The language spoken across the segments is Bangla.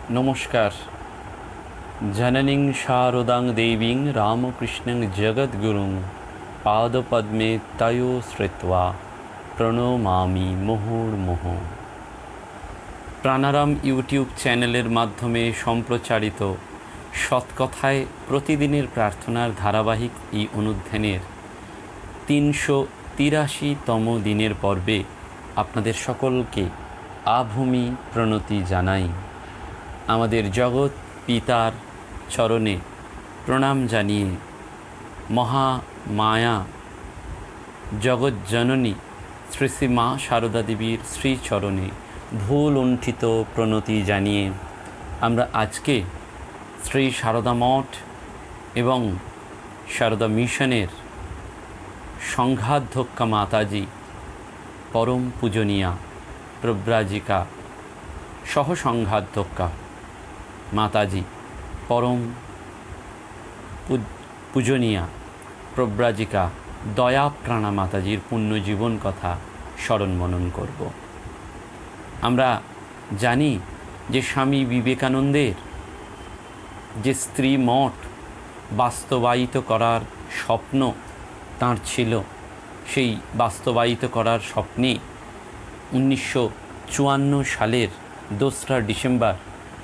নমস্কার। জননীং শারদাং দেবীং রামকৃষ্ণং জগদ্গুরুং পাদপদ্মে তয়ো শ্রিত্বা প্রণমামি মুহুর্মুহুঃ। প্রাণারাম ইউটিউব চ্যানেলের মাধ্যমে সম্প্রচারিত সৎকথায় প্রতিদিনের প্রার্থনার ধারাবাহিক এই অনুধ্যানের ৩৮৩তম দিনের পর্বে আপনাদের সকলকে আভূমি প্রণতি জানাই। আমাদের জগৎ পিতার চরণে প্রণাম জানিয়ে মহামায়া জগজ্জননী শ্রী শ্রী মা সারদা দেবীর শ্রীচরণে ধূল লুণ্ঠিত প্রণতি জানিয়ে আমরা আজকে শ্রী সারদা মঠ এবং সারদা মিশনের সংঘাধ্যক্ষা মাতাজি পরম পূজনীয়া প্রব্রাজিকা সহসংঘাধ্যক্ষা মাতাজি পরম পূজনীয়া প্রব্রাজিকা দয়াপ্রাণা মাতাজির পুণ্যজীবন কথা স্মরণ মনন করব। আমরা জানি যে স্বামী বিবেকানন্দের যে স্ত্রী মঠ বাস্তবায়িত করার স্বপ্ন তাঁর ছিল, সেই বাস্তবায়িত করার স্বপ্নে 1954 সালের 2রা ডিসেম্বর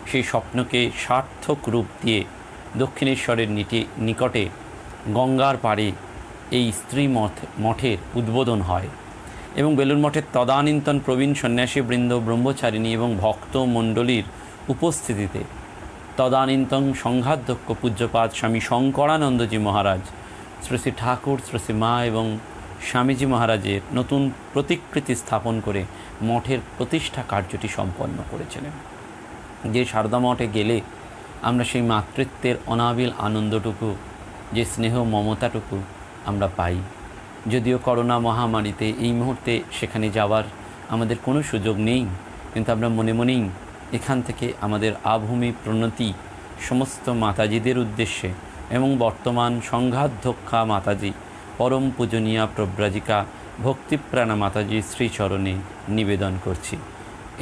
সেই স্বপ্নকে সার্থক রূপ দিয়ে দক্ষিণেশ্বরের নিকটে গঙ্গার পাড়ে এই স্ত্রী মঠের উদ্বোধন হয় এবং বেলুর মঠের তদানীন্তন প্রবীণ সন্ন্যাসীবৃন্দ, ব্রহ্মচারিণী এবং ভক্ত মণ্ডলীর উপস্থিতিতে তদানীন্তন সংঘাধ্যক্ষ পূজ্যপাদ স্বামী শঙ্করানন্দজি মহারাজ, শ্রী শ্রী ঠাকুর, শ্রী শ্রী মা এবং স্বামীজি মহারাজের নতুন প্রতিকৃতি স্থাপন করে মঠের প্রতিষ্ঠা কার্যটি সম্পন্ন করেছিলেন। যে সারদা মঠে গেলে আমরা সেই মাতৃত্বের অনাবিল আনন্দটুকু, যে স্নেহ মমতাটুকু আমরা পাই। যদিও করোনা মহামারীতে এই মুহূর্তে সেখানে যাওয়ার আমাদের কোনো সুযোগ নেই, কিন্তু আমরা মনে মনেই এখান থেকে আমাদের আভূমি প্রণতি সমস্ত মাতাজিদের উদ্দেশ্যে এবং বর্তমান সংঘাধ্যক্ষা মাতাজি পরম পূজনীয়া প্রব্রাজিকা ভক্তিপ্রাণা মাতাজির শ্রীচরণে নিবেদন করছি।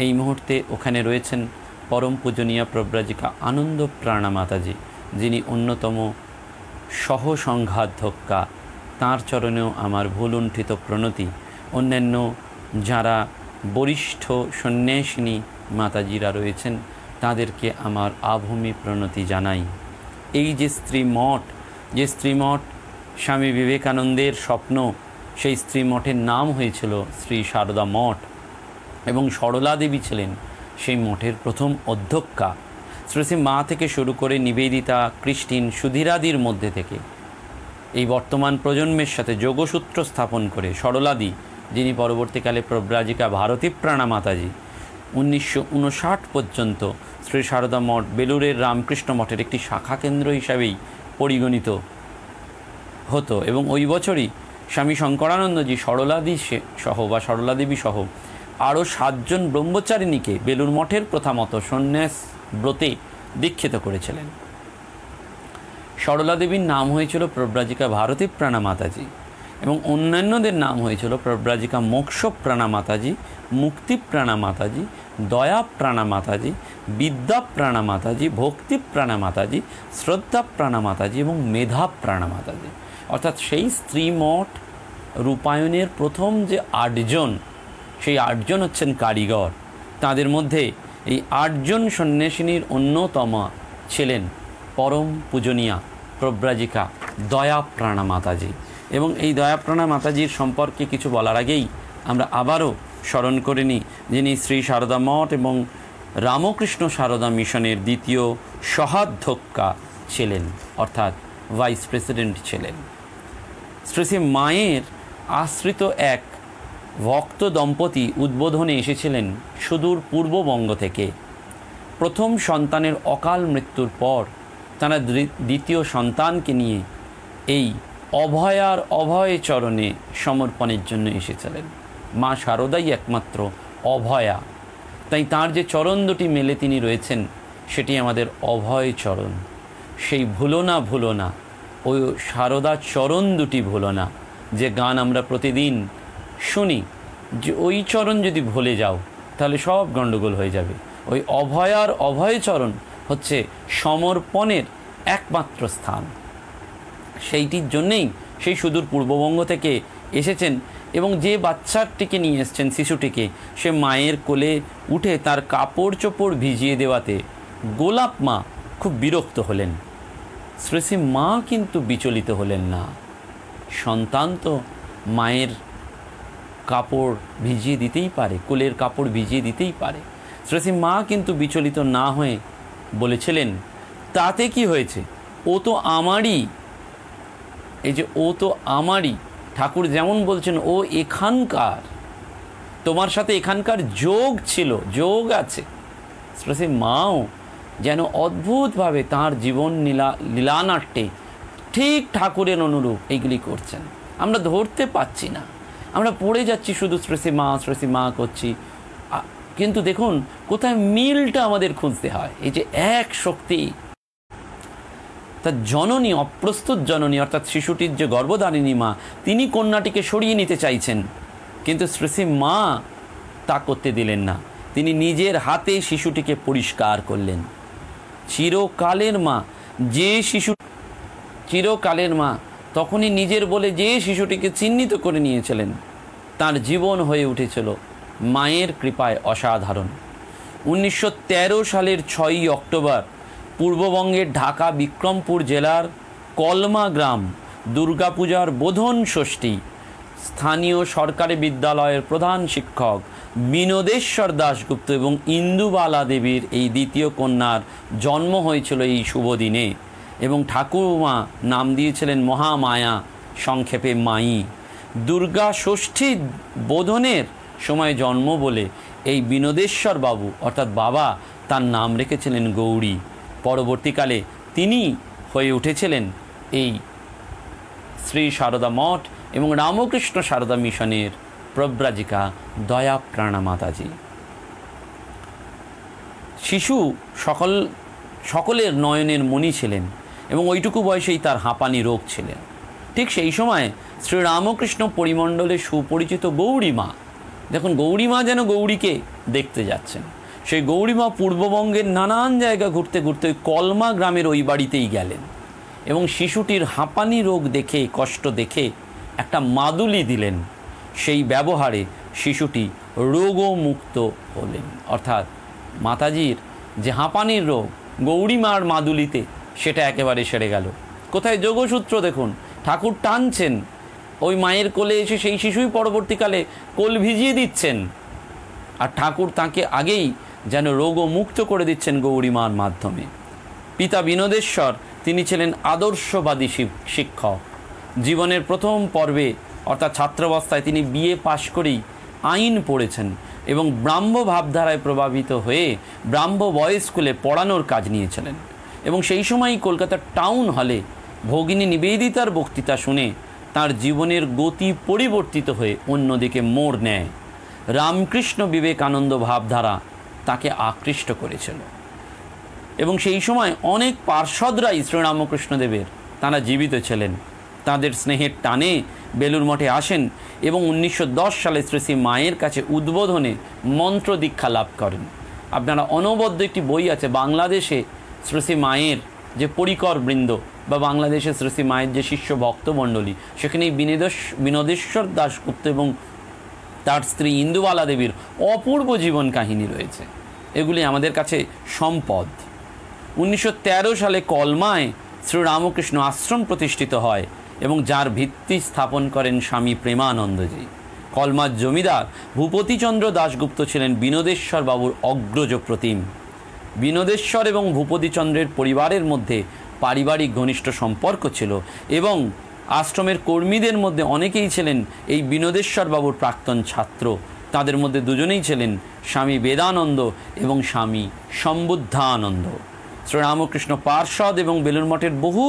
এই মুহূর্তে ওখানে রয়েছেন পরম পূজনীয়া প্রব্রাজিকা আনন্দপ্রাণা মাতাজি, যিনি অন্যতম সহসংঘাধ্যক্ষা। তাঁর চরণেও আমার ভুলুণ্ঠিত প্রণতি। অন্যান্য যারা বরিষ্ঠ সন্ন্যাসিনী মাতাজিরা রয়েছেন তাদেরকে আমার আভূমি প্রণতি জানাই। এই যে স্ত্রী মঠ স্বামী বিবেকানন্দের স্বপ্ন, সেই স্ত্রী মঠের নাম হয়েছিল শ্রী সারদা মঠ এবং সরলা দেবী ছিলেন সেই মঠের প্রথম অধ্যক্ষা। শ্রী শ্রী মা থেকে শুরু করে নিবেদিতা, ক্রিস্টিন, সুধীরাদির মধ্যে থেকে এই বর্তমান প্রজন্মের সাথে যোগসূত্র স্থাপন করে সরলাদি, যিনি পরবর্তীকালে প্রব্রাজিকা ভারতীপ্রাণা মাতাজি, 1959 পর্যন্ত শ্রী সারদা মঠ বেলুরের রামকৃষ্ণ মঠের একটি শাখা কেন্দ্র হিসাবেই পরিগণিত হতো এবং ওই বছরই স্বামী শঙ্করানন্দজি সরলাদি সহ বা সরলাদেবী সহ আরও 7 জন ব্রহ্মচারিণীকে বেলুর মঠের প্রথামত সন্ন্যাস ব্রতে দীক্ষিত করেছিলেন। সরলা দেবীর নাম হয়েছিল প্রব্রাজিকা ভারতীপ্রাণা মাতাজি এবং অন্যান্যদের নাম হয়েছিল প্রব্রাজিকা মোক্ষপ্রাণা মাতাজি, মুক্তিপ্রাণা মাতাজি, দয়াপ্রাণা মাতাজি, বিদ্যাপ্রাণা মাতাজি, ভক্তিপ্রাণা মাতাজি, শ্রদ্ধাপ্রাণা মাতাজি এবং মেধাপ্রাণা মাতাজি। অর্থাৎ সেই স্ত্রী মঠ রূপায়ণের প্রথম যে 8 জন, সেই 8 জন হচ্ছেন কারিগর। তাদের মধ্যে এই 8 জন সন্ন্যাসিনীর অন্যতম ছিলেন পরম পূজনীয়া প্রব্রাজিকা দয়াপ্রাণা মাতাজি। এবং এই দয়াপ্রাণা মাতাজির সম্পর্কে কিছু বলার আগেই আমরা আবারও স্মরণ করে নিই, যিনি শ্রী সারদা মঠ এবং রামকৃষ্ণ সারদা মিশনের দ্বিতীয় সহাধ্যক্ষা ছিলেন, অর্থাৎ ভাইস প্রেসিডেন্ট ছিলেন। শ্রী শ্রী মায়ের আশ্রিত এক ভক্ত দম্পতি উদ্বোধনে এসেছিলেন সুদূর পূর্ববঙ্গ থেকে। প্রথম সন্তানের অকাল মৃত্যুর পর তারা দ্বিতীয় সন্তানকে নিয়ে এই অভয় চরণে সমর্পণের জন্য এসেছিলেন। মা শারদাই একমাত্র অভয়া, তাই তার যে চরণ দুটি মেলে তিনি রয়েছেন সেটি আমাদের অভয় চরণ। সেই ভুলো না ওই শারদা চরণ দুটি ভুলো না, যে গান আমরা প্রতিদিন শুনি, যে ওই চরণ যদি ভুলে যাও তাহলে সব গণ্ডগোল হয়ে যাবে। ওই অভয়ার অভয়চরণ হচ্ছে সমর্পণের একমাত্র স্থান। সেইটির জন্যেই সেই সুদূর পূর্ববঙ্গ থেকে এসেছেন এবং যে বাচ্চাটিকে নিয়ে এসছেন, শিশুটিকে, সে মায়ের কোলে উঠে তার কাপড় চোপড় ভিজিয়ে দেওয়াতে গোলাপ মা খুব বিরক্ত হলেন। শ্রী শ্রী মা কিন্তু বিচলিত হলেন না। সন্তান তো মায়ের কাপড় ভিজিয়ে দিতেই পারে, কোলের কাপড় ভিজিয়ে দিতেই পারে। শ্রী শ্রী মা কিন্তু বিচলিত না হয়ে বলেছিলেন, তাতে কি হয়েছে, ও তো আমারই। এই যে ও তো আমারই, ঠাকুর যেমন বলছেন ও এখানকার, তোমার সাথে এখানকার যোগ ছিল, যোগ আছে। শ্রী শ্রী মাও যেন অদ্ভুতভাবে তাঁর জীবন লীলানাট্যে ঠিক ঠাকুরের অনুরূপ এইগুলি করছেন। আমরা ধরতে পাচ্ছি না, আমরা পড়ে যাচ্ছি শুধু শ্রী শ্রী মা করছি, কিন্তু দেখুন কোথায় মিলটা আমাদের খুঁজতে হয়। এই যে এক শক্তি, তার জননী, অপ্রস্তুত জননী অর্থাৎ শিশুটির যে গর্ভধারিণী মা, তিনি কন্যাটিকে সরিয়ে নিতে চাইছেন, কিন্তু শ্রী শ্রী মা তা করতে দিলেন না। তিনি নিজের হাতে শিশুটিকে পরিষ্কার করলেন। চিরকালের মা, যে শিশু চিরকালের মা তখনই নিজের বলে যে শিশুটিকে চিহ্নিত করে নিয়েছিলেন, তার জীবন হয়ে উঠেছিল মায়ের কৃপায় অসাধারণ। 1913 সালের 6ই অক্টোবর পূর্ববঙ্গের ঢাকা বিক্রমপুর জেলার কলমা গ্রাম দুর্গাপূজার বোধন ষষ্ঠী স্থানীয় সরকারি বিদ্যালয়ের প্রধান শিক্ষক বিনোদেশ্বর দাশগুপ্ত এবং ইন্দুবালা দেবীর এই দ্বিতীয় কন্যার জন্ম হয়েছিল এই শুভ দিনে, এবং ঠাকুরমা নাম দিয়েছিলেন মহামায়া, সংক্ষেপে মাই। দুর্গা ষষ্ঠী বোধনের সময় জন্ম বলে এই বিনোদেশ্বর বাবু অর্থাৎ বাবা তার নাম রেখেছিলেন গৌরী। পরবর্তীকালে তিনি হয়ে উঠেছিলেন এই শ্রী সারদা মঠ এবং রামকৃষ্ণ সারদা মিশনের প্রব্রাজিকা দয়া প্রাণা মাতাজি। শিশু সকলের নয়নের মণি ছিলেন এবং ওইটুকু বয়সেই তার হাঁপানি রোগ ছিলেন। ঠিক সেই সময় শ্রীরামকৃষ্ণ পরিমণ্ডলে সুপরিচিত গৌরীমা, দেখুন গৌরীমা যেন গৌরীকে দেখতে যাচ্ছেন। সেই গৌরীমা পূর্ববঙ্গের নানান জায়গা ঘুরতে ঘুরতে ওই কলমা গ্রামের ওই বাড়িতেই গেলেন এবং শিশুটির হাঁপানি রোগ দেখে, কষ্ট দেখে একটা মাদুলি দিলেন। সেই ব্যবহারে শিশুটি রোগমুক্ত হলেন। অর্থাৎ মাতাজির যে হাঁপানির রোগ গৌরীমার মাদুলিতে, সেটা একেবারে সেরে গেল। কোথায় যোগসূত্র দেখুন, ঠাকুর টানছেন, ওই মায়ের কোলে এসে সেই শিশুই পরবর্তীকালে কোল ভিজিয়ে দিচ্ছেন, আর ঠাকুর তাকে আগেই যেন রোগমুক্ত করে দিচ্ছেন গৌরীমার মাধ্যমে। পিতা বিনোদেশ্বর তিনি ছিলেন আদর্শবাদী শিক্ষক। জীবনের প্রথম পর্বে অর্থাৎ ছাত্রাবস্থায় তিনি বিএ পাশ করেই আইন পড়েছেন এবং ব্রাহ্ম ভাবধারায় প্রভাবিত হয়ে ব্রাহ্ম বয়েজ স্কুলে পড়ানোর কাজ নিয়েছিলেন। এবং সেই সময়ই কলকাতার টাউন হলে ভগিনী নিবেদিতার বক্তৃতা শুনে তার জীবনের গতি পরিবর্তিত হয়ে অন্যদিকে মোড় নেয়। রামকৃষ্ণ বিবেকানন্দ ভাবধারা তাকে আকৃষ্ট করেছিল এবং সেই সময় অনেক পার্ষদরাই শ্রীরামকৃষ্ণদেবের তারা জীবিত ছিলেন। তাদের স্নেহের টানে বেলুর মঠে আসেন এবং 1910 সালে শ্রী শ্রী মায়ের কাছে উদ্বোধনে মন্ত্র দীক্ষা লাভ করেন। আপনারা অনবদ্য একটি বই আছে বাংলাদেশে শ্রী শ্রী মায়ের যে পরিকর বৃন্দ বা বাংলাদেশে শ্রী শ্রী মায়ের যে শিষ্য ভক্তমণ্ডলী, সেখানে বিনোদেশ্বর দাশগুপ্ত এবং তার স্ত্রী ইন্দুবালা দেবীর অপূর্ব জীবন কাহিনী রয়েছে। এগুলি আমাদের কাছে সম্পদ। 1913 সালে কলমায় শ্রীরামকৃষ্ণ আশ্রম প্রতিষ্ঠিত হয় এবং যার ভিত্তি স্থাপন করেন স্বামী প্রেমানন্দজি। কলমার জমিদার ভূপতিচন্দ্র দাশগুপ্ত ছিলেন বিনোদেশ্বর বাবুর অগ্রজ প্রতিম। বিনোদেশ্বর এবং ভূপতিচন্দ্রের পরিবারের মধ্যে পারিবারিক ঘনিষ্ঠ সম্পর্ক ছিল এবং আশ্রমের কর্মীদের মধ্যে অনেকেই ছিলেন এই বিনোদেশ্বর বাবুর প্রাক্তন ছাত্র। তাদের মধ্যে দুজনেই ছিলেন স্বামী বেদানন্দ এবং স্বামী সম্বুদ্ধানন্দ। শ্রীরামকৃষ্ণ পার্ষদ এবং বেলুর মঠের বহু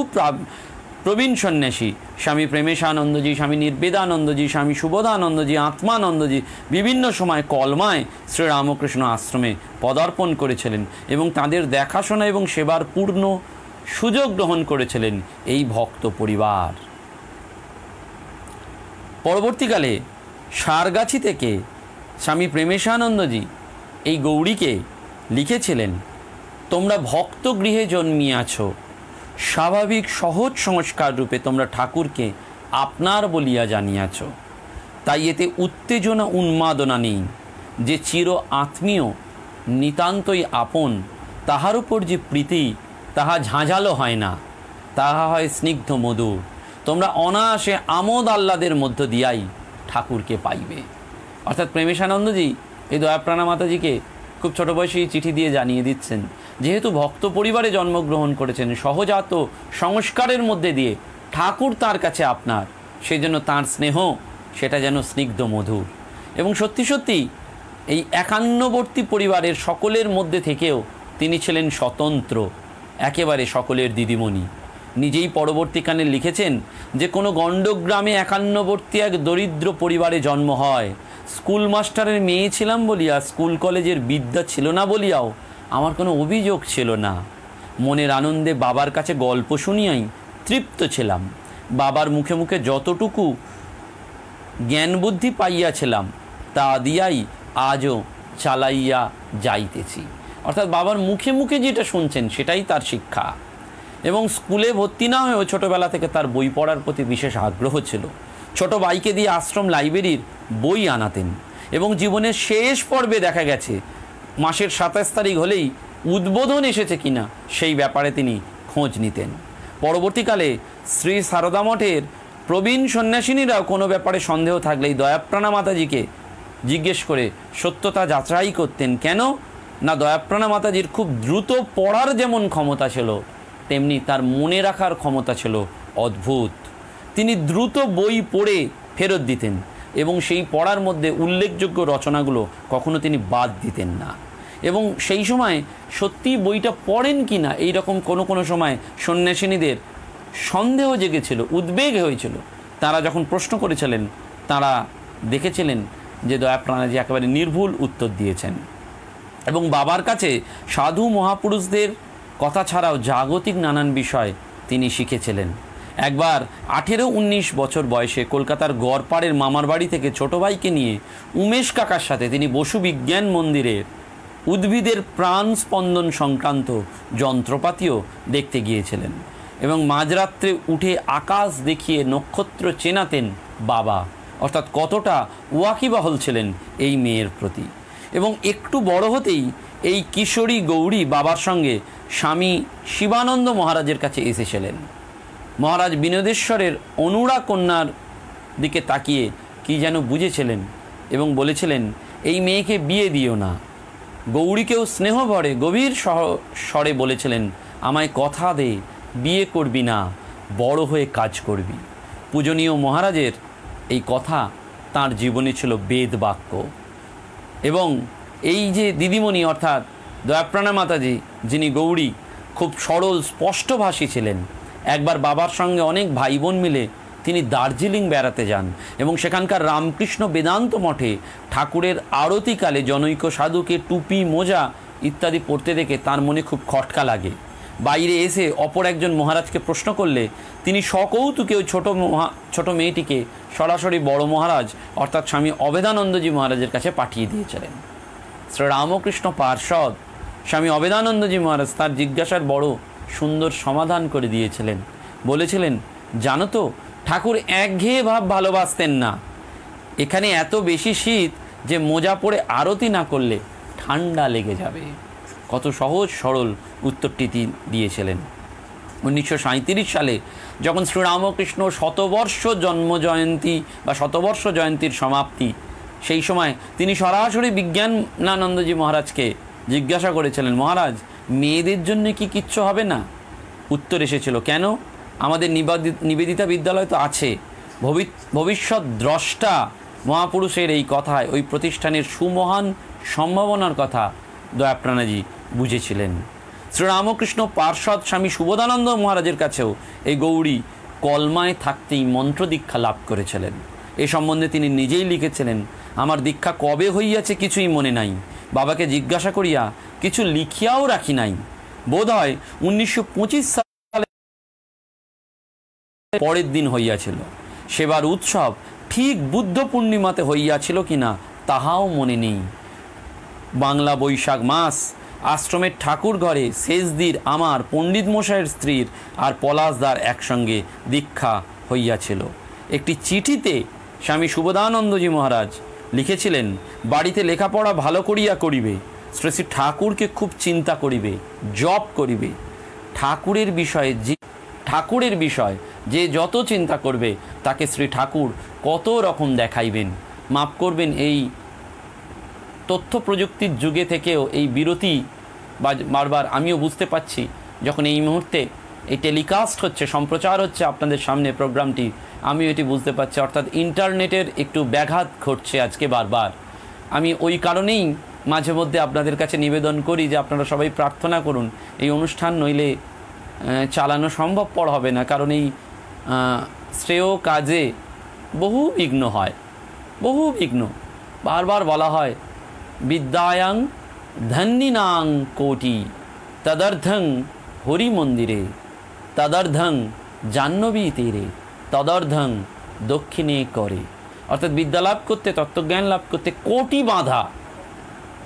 প্রবীণ সন্ন্যাসী স্বামী প্রেমেশানন্দজি, স্বামী নির্বেদানন্দজি, স্বামী সুবোধানন্দজি, আত্মানন্দজি বিভিন্ন সময় কলমায় শ্রীরামকৃষ্ণ আশ্রমে পদার্পণ করেছিলেন এবং তাদের দেখাশোনা এবং সেবার পূর্ণ সুযোগ গ্রহণ করেছিলেন এই ভক্ত পরিবার। পরবর্তীকালে সারগাছি থেকে স্বামী প্রেমেশানন্দজি এই গৌরীকে লিখেছিলেন, তোমরা ভক্ত গৃহে জন্মিয়াছ, স্বাভাবিক সহজ সংস্কার রূপে তোমরা ঠাকুরকে আপনার বলিয়া জানিয়াছ, তাই এতে উত্তেজনা উন্মাদনা নেই। যে চির আত্মীয় নিতান্তই আপন, তাহার উপর যে প্রীতি তাহা ঝাঁঝালো হয় না, তাহা হয় স্নিগ্ধ মধুর। তোমরা অনায়াসে আমোদ আহ্লাদের মধ্য দিয়াই ঠাকুরকে পাইবে। অর্থাৎ প্রেমেশানন্দজি এই দয়াপ্রাণা মাতাজিকে খুব ছোটো বয়সেই চিঠি দিয়ে জানিয়ে দিচ্ছেন, যেহেতু ভক্ত পরিবারে জন্মগ্রহণ করেছেন, সহজাত সংস্কারের মধ্যে দিয়ে ঠাকুর তার কাছে আপনার, সেই জন্য তাঁর স্নেহ সেটা যেন স্নিগ্ধ মধুর। এবং সত্যি সত্যি এই একান্নবর্তী পরিবারের সকলের মধ্যে থেকেও তিনি ছিলেন স্বতন্ত্র, একেবারে সকলের দিদিমণি। নিজেই পরবর্তীকালে লিখেছেন যে কোনো গণ্ডগ্রামে একান্নবর্তী এক দরিদ্র পরিবারে জন্ম হয়, স্কুল মাস্টারের মেয়ে ছিলাম বলিয়া, স্কুল কলেজের বিদ্যা ছিল না বলিয়াও আমার কোনো অভিযোগ ছিল না। মনের আনন্দে বাবার কাছে গল্প শুনিয়াই তৃপ্ত ছিলাম। বাবার মুখে মুখে যতটুকু জ্ঞান বুদ্ধি পাইয়াছিলাম তা দিয়াই আজও চালাইয়া যাইতেছি। অর্থাৎ বাবার মুখে মুখে যেটা শুনছেন সেটাই তার শিক্ষা। এবং স্কুলে ভর্তি না হয়েও ছোটোবেলা থেকে তার বই পড়ার প্রতি বিশেষ আগ্রহ ছিল। ছোট ভাইকে দিয়ে আশ্রম লাইব্রেরির বই আনাতেন এবং জীবনের শেষ পর্বে দেখা গেছে মাসের 27 তারিখ হলেই উদ্বোধন এসেছে কিনা সেই ব্যাপারে তিনি খোঁজ নিতেন। পরবর্তীকালে শ্রী সারদা মঠের প্রবীণ সন্ন্যাসিনীরাও কোনো ব্যাপারে সন্দেহ থাকলেই দয়াপ্রাণা মাতাজিকে জিজ্ঞেস করে সত্যতা যাচাই করতেন। কেন না, দয়াপ্রাণা মাতাজির খুব দ্রুত পড়ার যেমন ক্ষমতা ছিল, তেমনি তার মনে রাখার ক্ষমতা ছিল অদ্ভুত। তিনি দ্রুত বই পড়ে ফেরত দিতেন এবং সেই পড়ার মধ্যে উল্লেখযোগ্য রচনাগুলো কখনো তিনি বাদ দিতেন না। এবং সেই সময় সত্যি বইটা পড়েন কি না এইরকম কোনো সময় সন্ন্যাসিনীদের সন্দেহ জেগেছিল, উদ্বেগ হয়েছিল। তারা যখন প্রশ্ন করেছিলেন তারা দেখেছিলেন যে দয়াপ্রাণাজি একেবারে নির্ভুল উত্তর দিয়েছেন। এবং বাবার কাছে সাধু মহাপুরুষদের কথা ছাড়াও জাগতিক নানান বিষয় তিনি শিখেছিলেন। একবার 18-19 বছর বয়সে কলকাতার গড়পাড়ের মামার বাড়ি থেকে ছোটো ভাইকে নিয়ে উমেশ কাকার সাথে তিনি বসু বিজ্ঞান মন্দিরের উদ্ভিদের প্রাণ স্পন্দন সংক্রান্ত যন্ত্রপাতিও দেখতে গিয়েছিলেন। এবং মাঝরাত্রে উঠে আকাশ দেখিয়ে নক্ষত্র চেনাতেন বাবা, অর্থাৎ কতটা ওয়াকিবহাল ছিলেন এই মেয়ের প্রতি। এবং একটু বড় হতেই এই কিশোরী গৌরী বাবার সঙ্গে স্বামী শিবানন্দ মহারাজের কাছে এসেছিলেন। মহারাজ বিনোদেশ্বরের অনুরা কন্যার দিকে তাকিয়ে কি যেন বুঝেছিলেন এবং বলেছিলেন, এই মেয়েকে বিয়ে দিও না। গৌরীকেও স্নেহ ভরে গভীর স্বরে বলেছিলেন, আমায় কথা দে, বিয়ে করবি না, বড় হয়ে কাজ করবি। পূজনীয় মহারাজের এই কথা তার জীবনে ছিল বেদ বাক্য। এবং এই যে দিদিমণি অর্থাৎ দয়াপ্রাণা মাতাজি, যিনি গৌরী, খুব সরল স্পষ্টভাষী ছিলেন। একবার বাবার সঙ্গে অনেক ভাই বোন মিলে তিনি দার্জিলিং বেড়াতে যান এবং সেখানকার রামকৃষ্ণ বেদান্ত মঠে ঠাকুরের আরতিকালে জনৈক সাধুকে টুপি, মোজা ইত্যাদি পরতে দেখে তার মনে খুব খটকা লাগে। বাইরে এসে অপর একজন মহারাজকে প্রশ্ন করলে তিনি সকৌতুকে ওই ছোট মেয়েটিকে সরাসরি বড় মহারাজ অর্থাৎ স্বামী অভেদানন্দজি মহারাজের কাছে পাঠিয়ে দিয়েছিলেন। শ্রীরামকৃষ্ণ পার্ষদ স্বামী অভেদানন্দজি মহারাজ তার জিজ্ঞাসার বড় সুন্দর সমাধান করে দিয়েছিলেন। বলেছিলেন, জানো তো ঠাকুর একঘেয়ে ভাব ভালোবাসতেন না। এখানে এত বেশি শীত যে মোজা পরে আরতি না করলে ঠান্ডা লেগে যাবে। কত সহজ সরল উত্তরটি দিয়েছিলেন। 1937 সালে যখন শ্রীরামকৃষ্ণ শতবর্ষ জন্মজয়ন্তী বা শতবর্ষ জয়ন্তীর সমাপ্তি, সেই সময় তিনি সরাসরি বিজ্ঞানানন্দজি মহারাজকে জিজ্ঞাসা করেছিলেন, মহারাজ মেয়েদের জন্য কি কিচ্ছু হবে না? উত্তর এসেছিল, কেন, আমাদের নিবেদিতা বিদ্যালয় তো আছে। ভবিষ্যৎ দ্রষ্টা মহাপুরুষের এই কথায় ওই প্রতিষ্ঠানের সুমহান সম্ভাবনার কথা দয়াপ্রাণাজি বুঝেছিলেন। শ্রীরামকৃষ্ণ পার্ষদ স্বামী সুবোধানন্দ মহারাজের কাছেও এই গৌরী কলমায় থাকতেই মন্ত্র দীক্ষা লাভ করেছিলেন। এ সম্বন্ধে তিনি নিজেই লিখেছিলেন, আমার দীক্ষা কবে হইয়াছে কিছুই মনে নাই, বাবাকে জিজ্ঞাসা করিয়া কিছু লিখিয়াও রাখি নাই। বোধ হয় 1925 সালে পরের দিন হইয়াছিল। সেবার উৎসব ঠিক বুদ্ধ পূর্ণিমাতে হইয়াছিল কিনা তাহাও মনে নেই। বাংলা বৈশাখ মাস আশ্রমের ঠাকুর ঘরে শেষদির আমার পণ্ডিত মশাইয়ের স্ত্রীর আর পলাশদার একসঙ্গে দীক্ষা হইয়াছিল। একটি চিঠিতে স্বামী শুভদানন্দজি মহারাজ লিখেছিলেন, বাড়িতে লেখাপড়া ভালো করিয়া করিবে, শ্রী শ্রী ঠাকুরকে খুব চিন্তা করিবে, জপ করিবে। ঠাকুরের বিষয় যে যত চিন্তা করবে তাকে শ্রী ঠাকুর কত রকম দেখাইবেন। মাফ করবেন, এই তথ্য প্রযুক্তির যুগে থেকেও এই বিরতি বারবার আমিও বুঝতে পাচ্ছি, যখন এই মুহূর্তে এই টেলিকাস্ট হচ্ছে, সম্প্রচার হচ্ছে আপনাদের সামনে প্রোগ্রামটি, আমিও এটি বুঝতে পারছি। অর্থাৎ ইন্টারনেটের একটু ব্যাঘাত ঘটছে আজকে বারবার। আমি ওই কারণেই মাঝে মধ্যে আপনাদের কাছে নিবেদন করি যে আপনারা সবাই প্রার্থনা করুন, এই অনুষ্ঠান নইলে চালানো সম্ভবপর হবে না। কারণ এই শ্রেয় কাজে বহু বিঘ্ন হয়, বহু বিঘ্ন। বারবার বলা হয়, বিদ্যায়াং ধন্যিনাং কোটি তদর্ধং হরি মন্দিরে, তদর্ধং জাহ্নবী তীরে, তদর্ধং দক্ষিণে করে। অর্থাৎ বিদ্যা লাভ করতে, তত্ত্বজ্ঞান লাভ করতে কোটি বাধা।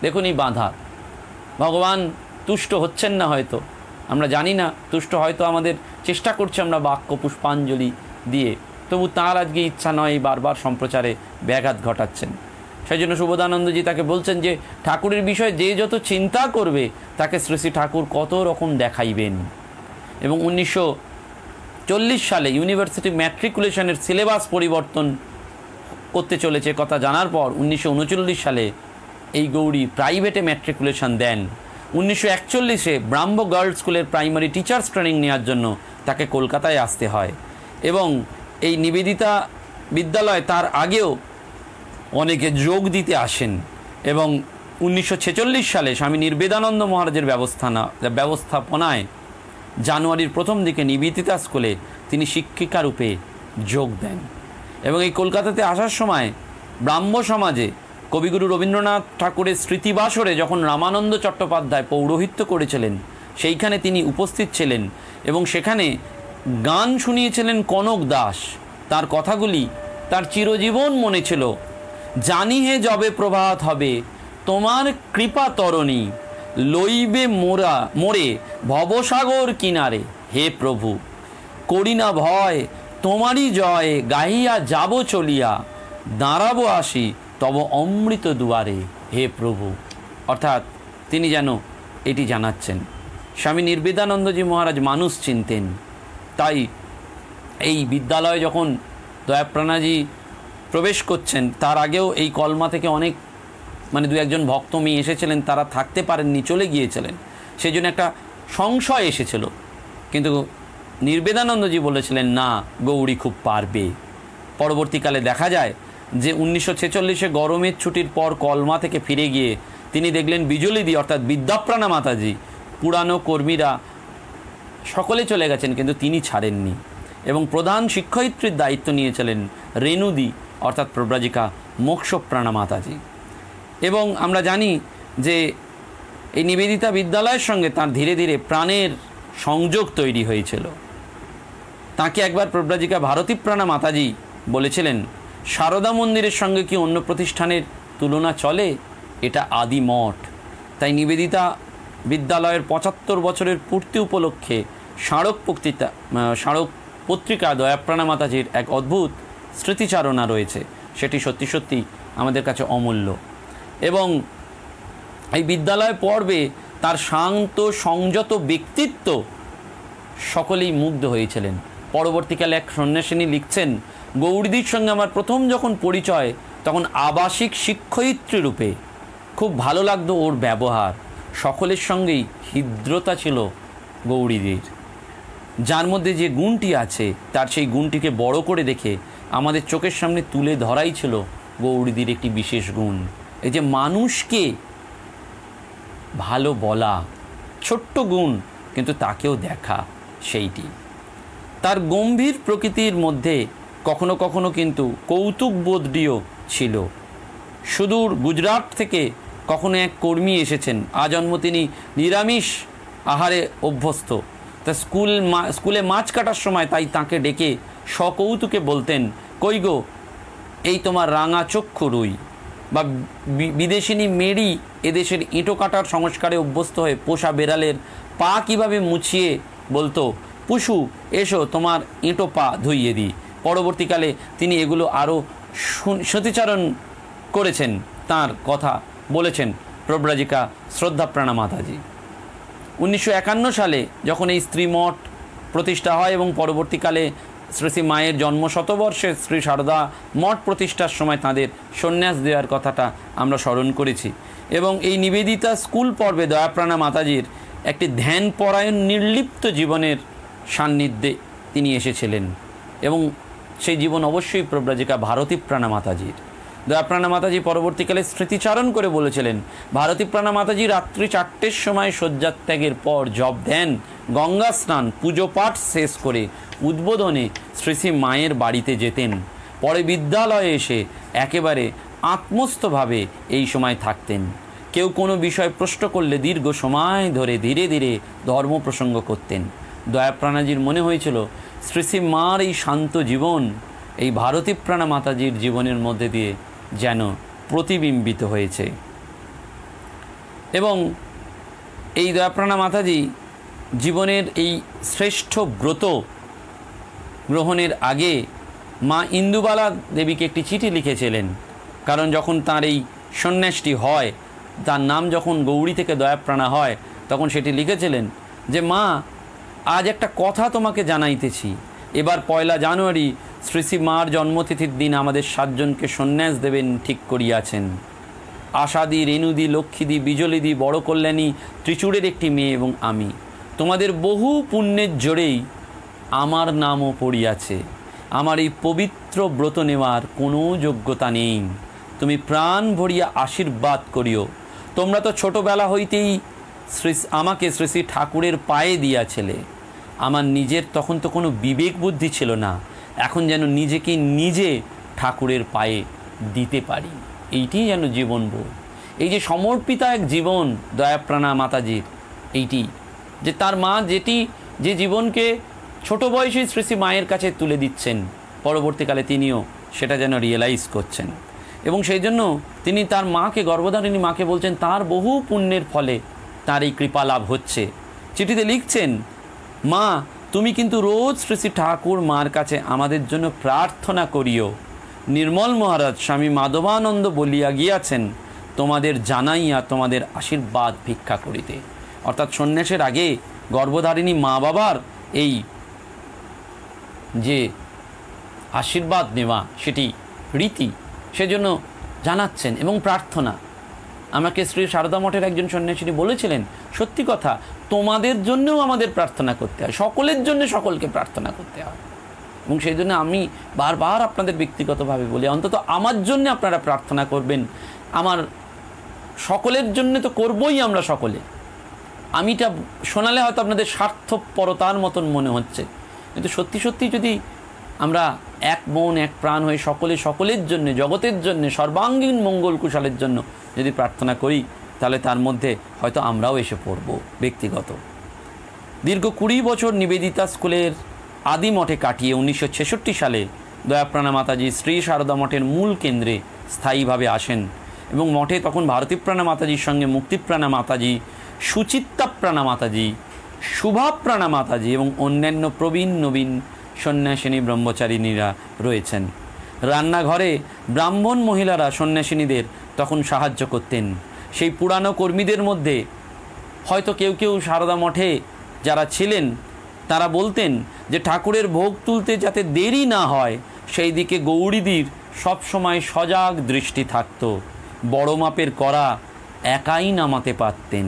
দেখুন এই বাধা, ভগবান তুষ্ট হচ্ছেন না, হয়তো আমরা জানি না, তুষ্ট হয়তো আমাদের চেষ্টা করছে আমরা বাক্য পুষ্পাঞ্জলি দিয়ে, তবু তাঁর আজকে ইচ্ছা নয়, বারবার সম্প্রচারে ব্যাঘাত ঘটাচ্ছেন। সেই জন্য শুভদানন্দজি তাকে বলছেন যে ঠাকুরের বিষয়ে যে যত চিন্তা করবে তাকে শ্রী শ্রী ঠাকুর কত রকম দেখাইবেন। এবং 1940 সালে ইউনিভার্সিটি ম্যাট্রিকুলেশনের সিলেবাস পরিবর্তন করতে চলেছে কথা জানার পর 1939 সালে এই গৌরী প্রাইভেটে ম্যাট্রিকুলেশন দেন। 1941-এ ব্রাহ্ম গার্লস স্কুলের প্রাইমারি টিচার্স ট্রেনিং নেওয়ার জন্য তাকে কলকাতায় আসতে হয়। এবং এই নিবেদিতা বিদ্যালয় তার আগেও অনেকে যোগ দিতে আসেন। এবং 1946 সালে স্বামী নির্বেদানন্দ মহারাজের ব্যবস্থাপনায় জানুয়ারির প্রথম দিকে নিবেদিতা স্কুলে তিনি শিক্ষিকা রূপে যোগ দেন। এবং এই কলকাতাতে আসার সময় ব্রাহ্ম সমাজে কবিগুরু রবীন্দ্রনাথ ঠাকুরের স্মৃতিবাসরে যখন রামানন্দ চট্টোপাধ্যায় পৌরোহিত্য করেছিলেন, সেইখানে তিনি উপস্থিত ছিলেন এবং সেখানে গান শুনিয়েছিলেন কনক দাস। তার কথাগুলি তার চিরজীবন মনে ছিল। জানি হে যবে প্রভাত হবে তোমার কৃপা তরণী, লইবে মোরে ভবসাগর কিনারে, হে প্রভু করি না ভয় তোমারই জয়, গাহিয়া যাব চলিয়া, দাঁড়াবো আসি তব অমৃত দুয়ারে, হে প্রভু। অর্থাৎ তিনি যেন এটি জানাচ্ছেন। স্বামী নির্বেদানন্দজি মহারাজ মানুষ চিনতেন। তাই এই বিদ্যালয়ে যখন দয়াপ্রাণাজি প্রবেশ করছেন, তার আগেও এই কলমা থেকে অনেক দু একজন ভক্ত মেয়ে এসেছিলেন, তারা থাকতে পারেননি, চলে গিয়েছিলেন। সেই জন্য একটা সংশয় এসেছিল, কিন্তু নির্বেদানন্দজি বলেছিলেন না, গৌরী খুব পারবে। পরবর্তীকালে দেখা যায় যে 1946-এ গরমের ছুটির পর কলমা থেকে ফিরে গিয়ে তিনি দেখলেন বিজলিদি অর্থাৎ বিদ্যাপ্রাণা মাতাজি, পুরানো কর্মীরা সকলে চলে গেছেন, কিন্তু তিনি ছাড়েননি এবং প্রধান শিক্ষয়িত্রীর দায়িত্ব নিয়েছিলেন রেণুদি অর্থাৎ প্রব্রাজিকা মোক্ষপ্রাণা মাতাজি। এবং আমরা জানি যে এই নিবেদিতা বিদ্যালয়ের সঙ্গে তার ধীরে ধীরে প্রাণের সংযোগ তৈরি হয়েছিল। তাকে একবার প্রব্রাজিকা ভারতীপ্রাণা মাতাজি বলেছিলেন, সারদা মন্দিরের সঙ্গে কি অন্য প্রতিষ্ঠানের তুলনা চলে? এটা আদি মঠ। তাই নিবেদিতা বিদ্যালয়ের 75 বছরের পূর্তি উপলক্ষে স্মারক পত্রিকা দয়াপ্রাণা মাতাজির এক অদ্ভুত স্মৃতিচারণা রয়েছে, সেটি সত্যি সত্যি আমাদের কাছে অমূল্য। এবং এই বিদ্যালয় পর্বে তার শান্ত সংযত ব্যক্তিত্ব সকলেই মুগ্ধ হয়েছিলেন। পরবর্তীকালে এক সন্ন্যাসিনী লিখছেন, গৌরীদির সঙ্গে আমার প্রথম যখন পরিচয় তখন আবাসিক শিক্ষয়িত্রী রূপে খুব ভালো লাগতো ওর ব্যবহার। সকলের সঙ্গেই হৃদ্রতা ছিল গৌরীদির, যার মধ্যে যে গুণটি আছে তার সেই গুণটিকে বড় করে দেখে আমাদের চোখের সামনে তুলে ধরাই ছিল গৌরীদির একটি বিশেষ গুণ। এই যে মানুষকে ভালো বলা, ছোট্ট গুণ কিন্তু তাকেও দেখা, সেইটি তার গম্ভীর প্রকৃতির মধ্যে কখনো কখনো কিন্তু কৌতুকবোধটিও ছিল। সুদূর গুজরাট থেকে কখনো এক কর্মী এসেছেন, আজন্ম তিনি নিরামিষ আহারে অভ্যস্ত। তা স্কুলে মাছ কাটার সময় তাই তাকে ডেকে সকৌতুকে বলতেন, কই গো এই তোমার রাঙা চক্ষু রুই বা বিদেশিনী মেরি এদেশের ইঁটো কাটার সংস্কারে অভ্যস্ত হয়ে পোষা বেড়ালের পা কীভাবে মুছিয়ে বলতো, পুষু এসো তোমার ইঁটো পা ধুইয়ে দিই। পরবর্তীকালে তিনি এগুলো আরও স্মৃতিচারণ করেছেন, তার কথা বলেছেন প্রব্রাজিকা শ্রদ্ধাপ্রাণা মাতাজি। 1951 সালে যখন এই স্ত্রী মঠ প্রতিষ্ঠা হয় এবং পরবর্তীকালে শ্রী শ্রী মায়ের জন্ম শতবর্ষে শ্রী সারদা মঠ প্রতিষ্ঠার সময় তাঁদের সন্ন্যাস দেওয়ার কথাটা আমরা স্মরণ করেছি। এবং এই নিবেদিতা স্কুল পর্বে দয়াপ্রাণা মাতাজির একটি ধ্যানপরায়ণ নির্লিপ্ত জীবনের সান্নিধ্যে তিনি এসেছিলেন এবং সেই জীবন অবশ্যই প্রব্রাজিকা ভারতীপ্রাণা মাতাজির। দয়াপ্রাণা মাতাজি পরবর্তীকালে স্মৃতিচারণ করে বলেছিলেন, ভারতীপ্রাণা মাতাজি রাত্রি 4টের সময় শয্যাত্যাগের পর জপ ধ্যান, গঙ্গা স্নান, পুজো পাঠ শেষ করে উদ্বোধনে শ্রী শ্রী মায়ের বাড়িতে যেতেন। পরে বিদ্যালয়ে এসে একেবারে আত্মস্থভাবে এই সময় থাকতেন। কেউ কোনো বিষয় প্রশ্ন করলে দীর্ঘ সময় ধরে ধীরে ধীরে ধর্ম প্রসঙ্গ করতেন। দয়াপ্রাণাজির মনে হয়েছিল শ্রী শ্রী মার এই শান্ত জীবন এই ভারতীপ্রাণা মাতাজির জীবনের মধ্যে দিয়ে যেন প্রতিবিম্বিত হয়েছে। এবং এই দয়াপ্রাণা মাতাজি জীবনের এই শ্রেষ্ঠ ব্রত গ্রহণের আগে মা ইন্দুবালা দেবীকে একটি চিঠি লিখেছিলেন। কারণ যখন তার এই সন্ন্যাসটি হয়, তার নাম যখন গৌরী থেকে দয়াপ্রাণা হয়, তখন সেটি লিখেছিলেন যে, মা আজ একটা কথা তোমাকে জানাইতেছি। এবার 1 জানুয়ারি শ্রী শ্রী মার জন্মতিথির দিন আমাদের 7 জনকে সন্ন্যাস দেবেন ঠিক করিয়াছেন। আশাদি, রেণুদি, লক্ষ্মীদি, বিজলিদি, বড় কল্যাণী, ত্রিচূড়ের একটি মেয়ে এবং আমি। তোমাদের বহু পুণ্যের জোরেই আমার নামও পড়িয়াছে। আমার এই পবিত্র ব্রত নেওয়ার কোনো যোগ্যতা নেই, তুমি প্রাণ ভরিয়া আশীর্বাদ করিও। তোমরা তো ছোটোবেলা হইতেই আমাকে শ্রী শ্রী ঠাকুরের পায়ে দিয়াছিলে। আমার নিজের তখন তো কোনো বিবেক বুদ্ধি ছিল না, এখন যেন নিজেকে নিজে ঠাকুরের পায়ে দিতে পারি, এইটি যেন জীবন বোধ। এই যে সমর্পিতা এক জীবন দয়াপ্রাণা মাতাজির, এইটি যে তার মা যে জীবনকে ছোট বয়সেই শ্রী শ্রী মায়ের কাছে তুলে দিচ্ছেন, পরবর্তীকালে তিনিও সেটা যেন রিয়েলাইজ করছেন। এবং সেই জন্য তিনি তার মাকে, গর্ভধারিণী মাকে বলছেন তার বহু পুণ্যের ফলে তার এই কৃপা লাভ হচ্ছে। চিঠিতে লিখছেন, মা তুমি কিন্তু রোজ শ্রী শ্রী ঠাকুর মার কাছে আমাদের জন্য প্রার্থনা করিও। নির্মল মহারাজ স্বামী মাধবানন্দ বলিয়া গিয়াছেন, তোমাদের জানাইয়া তোমাদের আশীর্বাদ ভিক্ষা করিতে। অর্থাৎ সন্ন্যাসের আগে গর্ভধারিণী মা বাবার এই যে আশীর্বাদ নেওয়া সেটি রীতি, সেজন্য জানাচ্ছেন এবং প্রার্থনা। আমাকে শ্রী সারদা মঠের একজন সন্ন্যাসিনী বলেছিলেন, সত্যি কথা, তোমাদের জন্যও আমাদের প্রার্থনা করতে হয়, সকলের জন্য সকলকে প্রার্থনা করতে হয়। এবং সেই জন্য আমি বারবার আপনাদের ব্যক্তিগতভাবে বলি, অন্তত আমার জন্য আপনারা প্রার্থনা করবেন। আমার সকলের জন্য তো করবই আমরা সকলে। আমিটা শোনালে হয়তো আপনাদের স্বার্থপরতার মতন মনে হচ্ছে, কিন্তু সত্যি সত্যি যদি আমরা এক মন এক প্রাণ হয়ে সকলের জন্য, জগতের জন্য, সর্বাঙ্গীন মঙ্গল কুশলের জন্য যদি প্রার্থনা করি, তাহলে তার মধ্যে হয়তো আমরাও এসে পড়ব ব্যক্তিগত। দীর্ঘ 20 বছর নিবেদিতা স্কুলের আদি মঠে কাটিয়ে 1966 সালে দয়াপ্রাণা মাতাজি শ্রী সারদা মঠের মূল কেন্দ্রে স্থায়ীভাবে আসেন এবং মঠে তখন ভারতীপ্রাণা মাতাজির সঙ্গে মুক্তিপ্রাণা মাতাজি, সুচিত্তাপ্রাণা মাতাজি, শুভাপ্রাণা মাতাজি এবং অন্যান্য প্রবীণ নবীন সন্ন্যাসিনী ব্রহ্মচারিণীরা রয়েছেন। রান্নাঘরে ব্রাহ্মণ মহিলারা সন্ন্যাসিনীদের তখন সাহায্য করতেন। সেই পুরানো কর্মীদের মধ্যে হয়তো কেউ সারদা মঠে যারা ছিলেন তারা বলতেন যে ঠাকুরের ভোগ তুলতে যাতে দেরি না হয় সেই দিকে গৌরীদির সবসময় সজাগ দৃষ্টি থাকত। বড় মাপের কড়া একাই নামাতে পারতেন।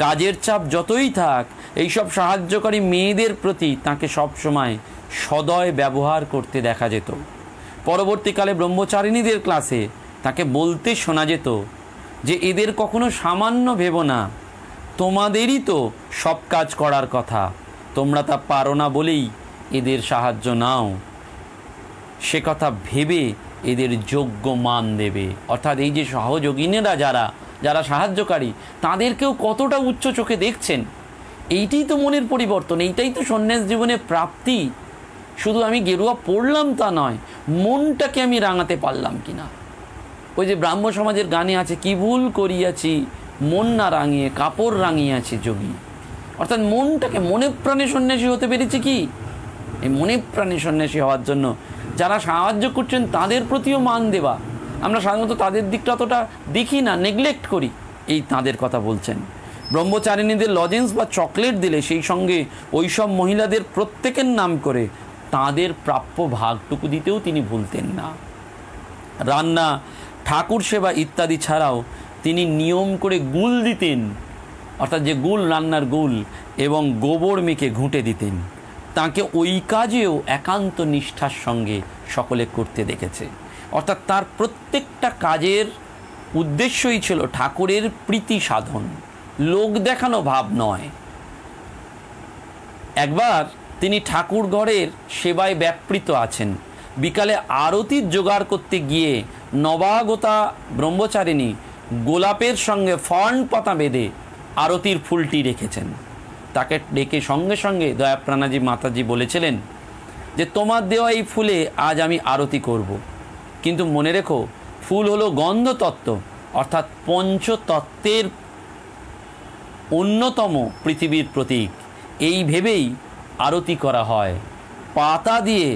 কাজের চাপ যতই থাক, এইসব সাহায্যকারী মেয়েদের প্রতি তাকে সবসময় সদয় ব্যবহার করতে দেখা যেত। পরবর্তীকালে ব্রহ্মচারিণীদের ক্লাসে তাকে বলতে শোনা যেত যে এদের কখনো সামান্য ভেবো না, তোমাদেরই তো সব কাজ করার কথা, তোমরা তা পারো না বলেই এদের সাহায্য নাও, সে কথা ভেবে এদের যোগ্য মান দেবে। অর্থাৎ এই যে সহযোগিনীরা যারা সাহায্যকারী, তাদেরকেও কতটা উচ্চ চোখে দেখছেন। এইটাই তো মনের পরিবর্তন, এইটাই তো সন্ন্যাস জীবনে প্রাপ্তি। শুধু আমি গেরুয়া পড়লাম তা নয়, মনটাকে আমি রাঙাতে পারলাম কিনা। ওই যে ব্রাহ্ম সমাজের গানে আছে, কি ভুল করিয়াছি মন না রাঙিয়ে কাপড় রাঙিয়াছি যোগী। অর্থাৎ মনটাকে, মনে প্রাণে সন্ন্যাসী হতে পেরেছে কি? এই মনে প্রাণে সন্ন্যাসী হওয়ার জন্য যারা সাহায্য করছেন তাদের প্রতিও মান দেওয়া। আমরা সাধারণত তাদের দিকটা অতটা দেখি না, নেগলেক্ট করি। এই তাদের কথা বলছেন। ব্রহ্মচারিণীদের লজেন্স বা চকলেট দিলে সেই সঙ্গে ওই সব মহিলাদের প্রত্যেকের নাম করে তাদের প্রাপ্য ভাগটুকু দিতেও তিনি ভুলতেন না। রান্না, ঠাকুর সেবা ইত্যাদি ছাড়াও তিনি নিয়ম করে গুল দিতেন, অর্থাৎ যে গুল, রান্নার গুল, এবং গোবর মেখে ঘুঁটে দিতেন। তাকে ওই কাজেও একান্ত নিষ্ঠার সঙ্গে সকলে করতে দেখেছে। অর্থাৎ তার প্রত্যেকটা কাজের উদ্দেশ্যই ছিল ঠাকুরের প্রীতি সাধন, লোক দেখানো ভাব নয়। একবার তিনি ঠাকুর ঘরের সেবায় ব্যাপৃত আছেন। বিকালে আরতির জোগাড় করতে গিয়ে নবাগতা ব্রহ্মচারিণী গোলাপের সঙ্গে ফার্ন পাতা বেঁধে আরতির ফুলটি রেখেছেন। তাকে ডেকে সঙ্গে সঙ্গে দয়াপ্রাণাজি মাতাজি বলেছিলেন যে তোমার দেওয়া এই ফুলে আজ আমি আরতি করব, কিন্তু মনে রেখো ফুল হলো গন্ধতত্ত্ব, অর্থাৎ পঞ্চতত্ত্বের অন্যতম পৃথিবীর প্রতীক। এই ভেবেই আরতি করা হয়, পাতা দিয়ে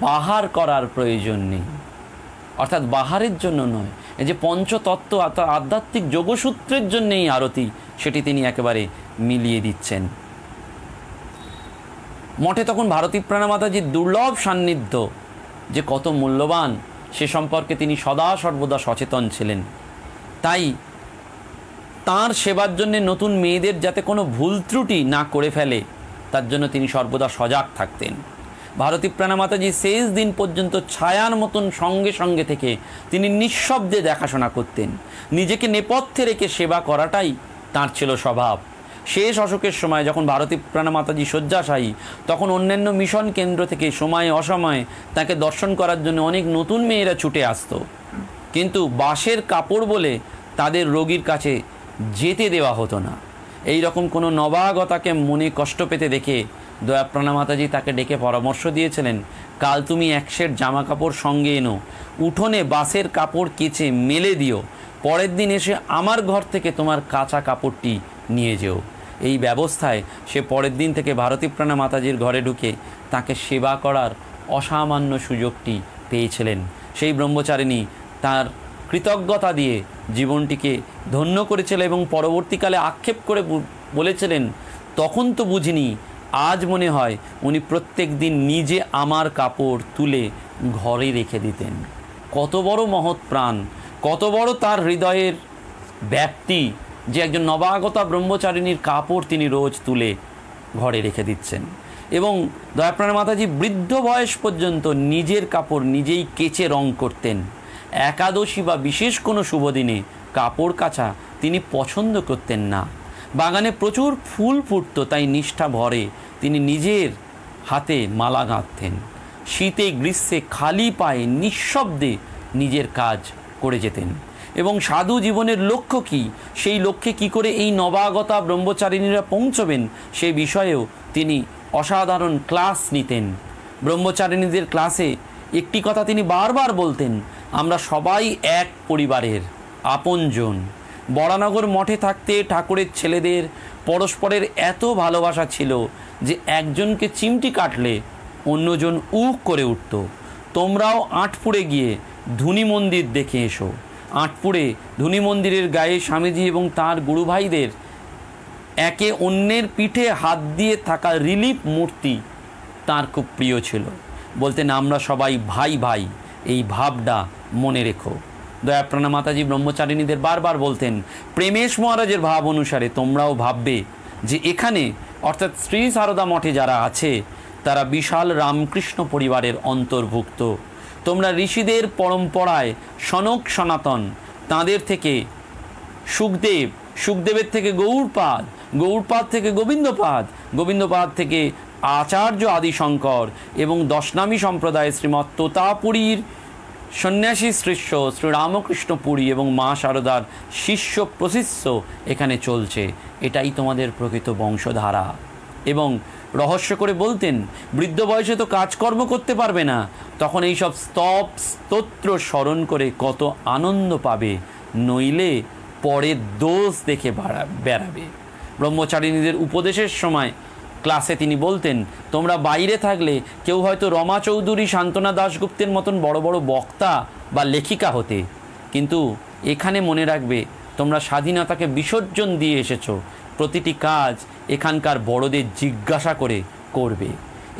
বাহার করার প্রয়োজন নেই। অর্থাৎ বাহারের জন্য নয়, এই যে পঞ্চতত্ত্ব অর্থাৎ আধ্যাত্মিক যোগসূত্রের জন্যেই আরতি, সেটি তিনি একেবারে মিলিয়ে দিচ্ছেন। মঠে তখন ভারতী প্রাণা মাতাজির দুর্লভ সান্নিধ্য যে কত মূল্যবান সে সম্পর্কে তিনি সদা সর্বদা সচেতন ছিলেন। তাই তাঁর সেবার জন্য নতুন মেয়েদের যাতে কোনো ভুল ত্রুটি না করে ফেলে তার জন্য তিনি সর্বদা সজাগ থাকতেন। ভারতী প্রাণা মাতাজি শেষ দিন পর্যন্ত ছায়ার মতন সঙ্গে সঙ্গে থেকে তিনি নিঃশব্দে দেখাশোনা করতেন। নিজেকে নেপথ্যে রেখে সেবা করাটাই তাঁর ছিল স্বভাব। শেষ অশোকের সময় যখন ভারতী প্রাণা মাতাজি শয্যাশায়ী, তখন অন্যান্য মিশন কেন্দ্র থেকে সময়ে অসময়ে তাকে দর্শন করার জন্য অনেক নতুন মেয়েরা ছুটে আসত, কিন্তু বাঁশের কাপড় বলে তাদের রোগীর কাছে যেতে দেওয়া হতো না। এই রকম কোনো নবাগতাকে মনে কষ্ট পেতে দেখে দয়াপ্রাণা মাতাজি তাকে ডেকে পরামর্শ দিয়েছিলেন, কাল তুমি এক সেট জামা কাপড় সঙ্গে এনো, উঠোনে বাঁশের কাপড় কেচে মেলে দিও, পরের দিন এসে আমার ঘর থেকে তোমার কাঁচা কাপড়টি নিয়ে যেও। এই ব্যবস্থায় সে পরের দিন থেকে ভারতী প্রাণা মাতাজির ঘরে ঢুকে তাকে সেবা করার অসামান্য সুযোগটি পেয়েছিলেন। সেই ব্রহ্মচারিণী তার কৃতজ্ঞতা দিয়ে জীবনটিকে ধন্য করেছিল এবং পরবর্তীকালে আক্ষেপ করে বলেছিলেন, তখন তো বুঝিনি, আজ মনে হয় উনি প্রত্যেক দিন নিজে আমার কাপড় তুলে ঘরে রেখে দিতেন। কত বড় মহৎ প্রাণ, কত বড় তার হৃদয়ের ব্যাপ্তি যে একজন নবাগতা ব্রহ্মচারিণীর কাপড় তিনি রোজ তুলে ঘরে রেখে দিচ্ছেন। এবং দয়াপ্রাণা মাতাজি বৃদ্ধ বয়স পর্যন্ত নিজের কাপড় নিজেই কেচে রং করতেন। একাদশী বা বিশেষ কোনো শুভ দিনে কাপড় কাচা তিনি পছন্দ করতেন না। বাগানে প্রচুর ফুল ফুটত, তাই নিষ্ঠা ভরে তিনি নিজের হাতে মালা গাঁথতেন। শীতে গ্রীষ্মে খালি পায়ে নিঃশব্দে নিজের কাজ করে যেতেন। এবং সাধু জীবনের লক্ষ্য কী, সেই লক্ষ্যে কি করে এই নবাগতা ব্রহ্মচারিণীরা পৌঁছবেন সেই বিষয়েও তিনি অসাধারণ ক্লাস নিতেন। ব্রহ্মচারিণীদের ক্লাসে একটি কথা তিনি বারবার বলতেন, আমরা সবাই এক পরিবারের আপনজন। বরানগর মঠে থাকতে ঠাকুরের ছেলেদের পরস্পরের এত ভালোবাসা ছিল যে একজনকে চিমটি কাটলে অন্যজন উহ করে উঠত। তোমরাও আটপুরে গিয়ে ধুনি মন্দির দেখে এসো। আটপুরে ধুনি মন্দিরের গায়ে স্বামীজি এবং তাঁর গুরু ভাইদের একে অন্যের পিঠে হাত দিয়ে থাকা রিলিফ মূর্তি তাঁর খুব প্রিয় ছিল। বলতেন, আমরা সবাই ভাই ভাই, এই ভাবটা মনে রেখো। দয়াপ্রাণা মাতাজি ব্রহ্মচারিণীদের বারবার বলতেন, প্রেমেশ মহারাজের ভাব অনুসারে তোমরাও ভাববে যে এখানে অর্থাৎ শ্রী সারদা মঠে যারা আছে তারা বিশাল রামকৃষ্ণ পরিবারের অন্তর্ভুক্ত। তোমরা ঋষিদের পরম্পরায় সনক সনাতন, তাঁদের থেকে সুখদেব, সুখদেবের থেকে গৌড়পাদ, গৌড়পাদ থেকে গোবিন্দপাদ, গোবিন্দপাদ থেকে আচার্য আদিশঙ্কর এবং দশনামী সম্প্রদায় শ্রীমৎ তোতাপুরীর সন্ন্যাসী শিষ্য শ্রীরামকৃষ্ণ পুরী এবং মা শারদার শিষ্য প্রশিষ্য এখানে চলছে। এটাই তোমাদের প্রকৃত বংশধারা। এবং রহস্য করে বলতেন, বৃদ্ধ বয়সে তো কাজকর্ম করতে পারবে না, তখন এইসব স্তব স্তোত্র স্মরণ করে কত আনন্দ পাবে, নইলে পরের দোষ দেখে বেড়াবে। ব্রহ্মচারিণীদের উপদেশের সময় ক্লাসে তিনি বলতেন, তোমরা বাইরে থাকলে কেউ হয়তো রমা চৌধুরী, শান্তনা দাশগুপ্তের মতন বড় বড় বক্তা বা লেখিকা হতে, কিন্তু এখানে মনে রাখবে তোমরা স্বাধীনতাকে বিসর্জন দিয়ে এসেছো, প্রতিটি কাজ এখানকার বড়দের জিজ্ঞাসা করে করবে।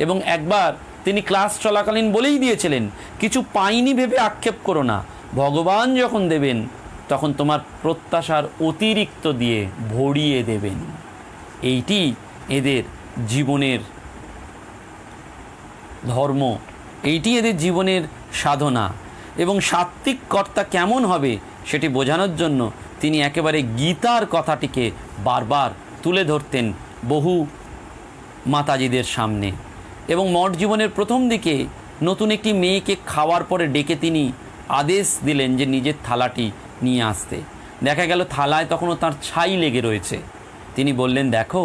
এবং একবার তিনি ক্লাস চলাকালীন বলেই দিয়েছিলেন, কিছু পাইনি ভেবে আক্ষেপ করো না, ভগবান যখন দেবেন তখন তোমার প্রত্যাশার অতিরিক্ত দিয়ে ভরিয়ে দেবেন। এইটি এদের জীবনের ধর্ম, এইটি এদের জীবনের সাধনা। এবং সাত্ত্বিক কর্তা কেমন হবে সেটি বোঝানোর জন্য তিনি একেবারে গীতার কথাটিকে বারবার তুলে ধরতেন বহু মাতাজিদের সামনে। এবং মঠ জীবনের প্রথম দিকে নতুন একটি মেয়েকে খাওয়ার পরে ডেকে তিনি আদেশ দিলেন যে নিজের থালাটি নিয়ে আসতে। দেখা গেল থালায় তখনও তার ছাই লেগে রয়েছে। তিনি বললেন, দেখো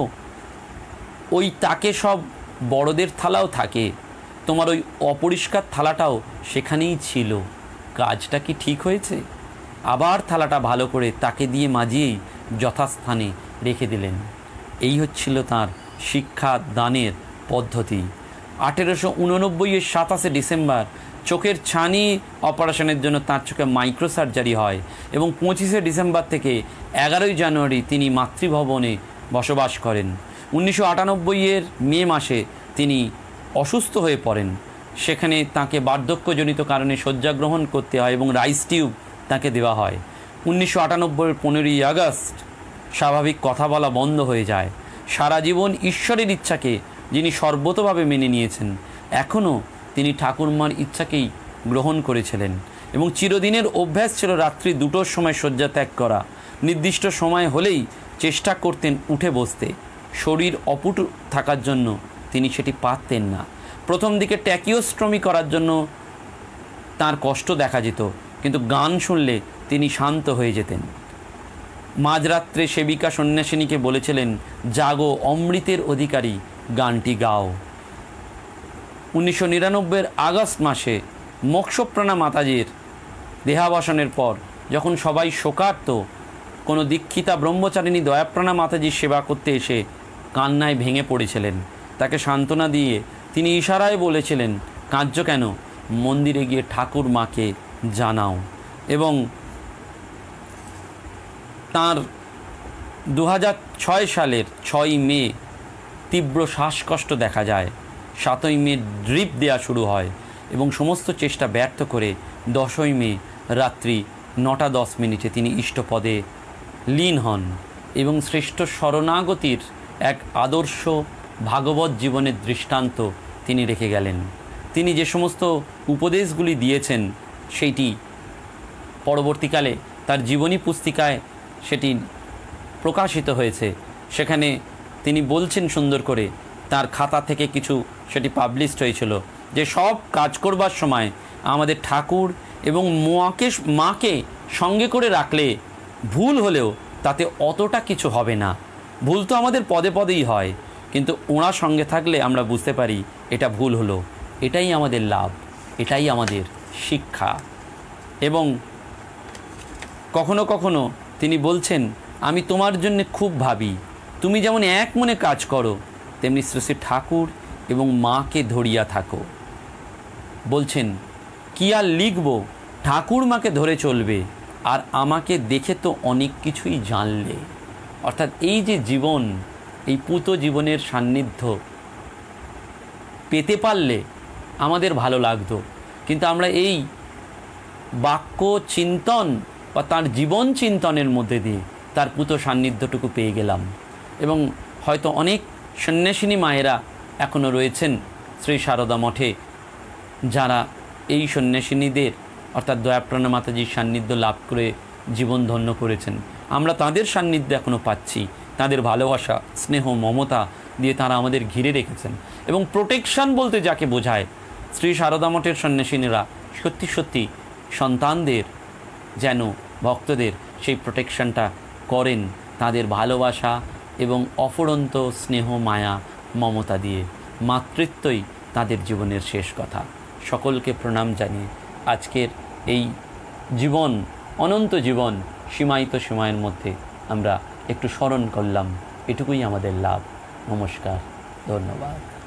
ওই তাকে সব বড়দের থালাও থাকে, তোমার ওই অপরিষ্কার থালাটাও সেখানেই ছিল, কাজটা কি ঠিক হয়েছে? আবার থালাটা ভালো করে তাকে দিয়ে মাজিয়েই যথাস্থানে রেখে দিলেন। এই হচ্ছিল তাঁর শিক্ষা দানের পদ্ধতি। 1889-এর 27শে ডিসেম্বর চোখের ছানি অপারেশনের জন্য তাঁর চোখে মাইক্রো সার্জারি হয় এবং 25শে ডিসেম্বর থেকে 11ই জানুয়ারি তিনি মাতৃভবনে বসবাস করেন। 1998-এর মে মাসে তিনি অসুস্থ হয়ে পড়েন। সেখানে তাকে বার্ধক্যজনিত কারণে শয্যা গ্রহণ করতে হয় এবং রাইস টিউব তাকে দেওয়া হয়। 1998-এর 15ই আগস্ট স্বাভাবিক কথা বলা বন্ধ হয়ে যায়। সারা জীবন ঈশ্বরের ইচ্ছাকে যিনি সর্বতভাবে মেনে নিয়েছেন, এখনও তিনি ঠাকুরমার ইচ্ছাকেই গ্রহণ করেছিলেন এবং চিরদিনের অভ্যাস ছিল রাত্রি 2টোর সময় শয্যা ত্যাগ করা। নির্দিষ্ট সময় হলেই চেষ্টা করতেন উঠে বসতে। শরীর অপুট থাকার জন্য তিনি সেটি পারতেন না। প্রথম দিকে ট্যাকিওস্ট্রমি করার জন্য তার কষ্ট দেখা যেত, কিন্তু গান শুনলে তিনি শান্ত হয়ে যেতেন। মাঝরাত্রে সেবিকা সন্ন্যাসিনীকে বলেছিলেন, জাগো অমৃতের অধিকারী, গানটি গাও। 1999-এর আগস্ট মাসে মোক্ষপ্রাণা মাতাজির দেহাবসানের পর যখন সবাই শোকার্ত, কোনো দীক্ষিতা ব্রহ্মচারিণী দয়াপ্রাণা মাতাজির সেবা করতে এসে কান্নায় ভেঙে পড়েছিলেন। তাকে সান্ত্বনা দিয়ে তিনি ইশারায় বলেছিলেন, কাঁদছো কেন, মন্দিরে গিয়ে ঠাকুর মাকে জানাও। এবং তাঁর 2006 সালের 6ই মে তীব্র শ্বাসকষ্ট দেখা যায়। 7ই মে ড্রিপ দেওয়া শুরু হয় এবং সমস্ত চেষ্টা ব্যর্থ করে 10ই মে রাত্রি 9:10 তিনি ইষ্টপদে লীন হন এবং শ্রেষ্ঠ শরণাগতির এক আদর্শ ভাগবত জীবনের দৃষ্টান্ত তিনি রেখে গেলেন। তিনি যে সমস্ত উপদেশগুলি দিয়েছেন সেইটি পরবর্তীকালে তার জীবনী পুস্তিকায় সেটি প্রকাশিত হয়েছে। সেখানে তিনি বলছেন সুন্দর করে, তার খাতা থেকে কিছু সেটি পাবলিশড হয়েছিল, যে সব কাজ করবার সময় আমাদের ঠাকুর এবং মাকে সঙ্গে করে রাখলে ভুল হলেও তাতে অতটা কিছু হবে না। ভুল তো আমাদের পদে পদেই হয়, কিন্তু ওরা সঙ্গে থাকলে আমরা বুঝতে পারি এটা ভুল হলো। এটাই আমাদের লাভ, এটাই আমাদের শিক্ষা। এবং কখনো কখনো তিনি বলছেন, আমি তোমার জন্য খুব ভাবি, তুমি যেমন এক মনে কাজ করো, তেমনি শ্রী শ্রী ঠাকুর এবং মাকে ধরিয়া থাকো। বলছেন, কি আর লিখব, ঠাকুর মাকে ধরে চলবে, আর আমাকে দেখে তো অনেক কিছুই জানলে। অর্থাৎ এই যে জীবন, এই পুত জীবনের সান্নিধ্য পেতে পারলে আমাদের ভালো লাগতো, কিন্তু আমরা এই বাক্য চিন্তন বা তার জীবন চিন্তনের মধ্যে দিয়ে তার পুত সান্নিধ্যটুকু পেয়ে গেলাম। এবং হয়তো অনেক সন্ন্যাসিনী মায়েরা এখনও রয়েছেন শ্রী সারদা মঠে, যারা এই সন্ন্যাসিনীদের অর্থাৎ দয়াপ্রাণা মাতাজির সান্নিধ্য লাভ করে জীবন ধন্য করেছেন। আমরা তাদের সান্নিধ্য এখনও পাচ্ছি, তাদের ভালোবাসা, স্নেহ, মমতা দিয়ে তারা আমাদের ঘিরে রেখেছেন। এবং প্রোটেকশান বলতে যাকে বোঝায়, শ্রী সারদা মঠের সন্ন্যাসিনীরা সত্যি সত্যি সন্তানদের যেন ভক্তদের সেই প্রোটেকশানটা করেন। তাদের ভালোবাসা এবং অফুরন্ত স্নেহ মায়া মমতা দিয়ে, মাতৃত্বই তাদের জীবনের শেষ কথা। সকলকে প্রণাম জানিয়ে আজকের এই জীবন, অনন্ত জীবন, সীমায়িত সময়ের মধ্যে আমরা একটু স্মরণ করলাম, এটুকুই আমাদের লাভ। নমস্কার, ধন্যবাদ।